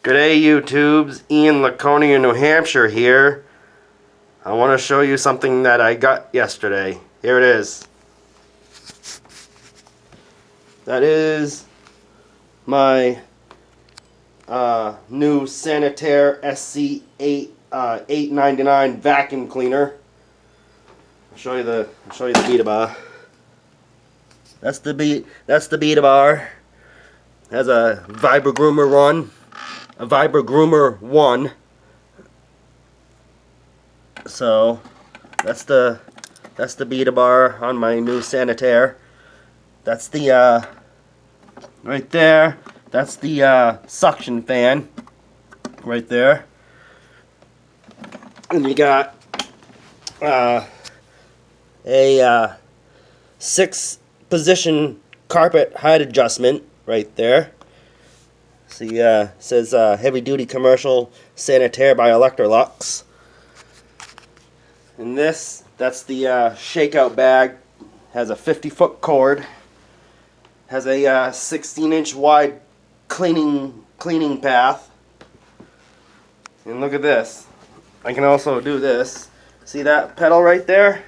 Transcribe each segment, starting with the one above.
G'day YouTubes, Ian Laconia, New Hampshire here. I want to show you something that I got yesterday. Here it is. That is my new Sanitaire SC8 $8.99 vacuum cleaner. I'll show you the Beta bar. That's the Beta bar. Has a Vibra Groomer 1. So that's the Beta bar on my new Sanitaire. That's the right there. That's the suction fan right there. And you got a 6-position carpet height adjustment right there. See, says heavy duty commercial sanitaire by Electrolux. And that's the shakeout bag. Has a 50-foot cord. Has a 16-inch wide cleaning path. And look at this. I can also do this. See that pedal right there?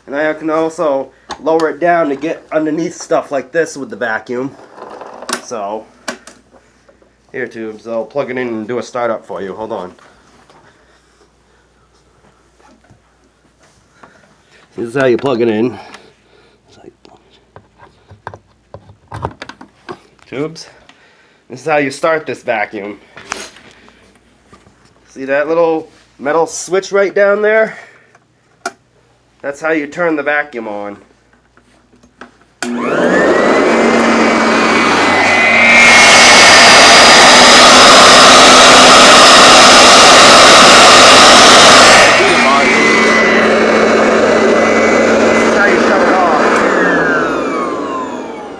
And I can also lower it down to get underneath stuff like this with the vacuum. So, here tubes, I'll plug it in and do a startup for you. Hold on. This is how you plug it in. Tubes. This is how you start this vacuum. See that little metal switch right down there? That's how you turn the vacuum on.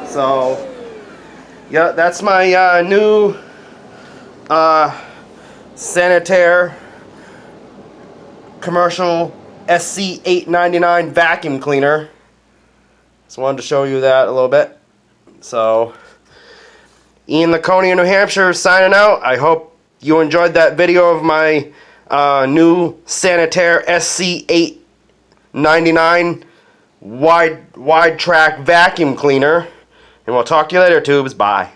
So, yeah, that's my new Sanitaire commercial SC $8.99 vacuum cleaner. Just wanted to show you that a little bit. So, Ian Laconia, New Hampshire, signing out. I hope you enjoyed that video of my new Sanitaire SC $8.99 wide track vacuum cleaner. And we'll talk to you later, tubes. Bye.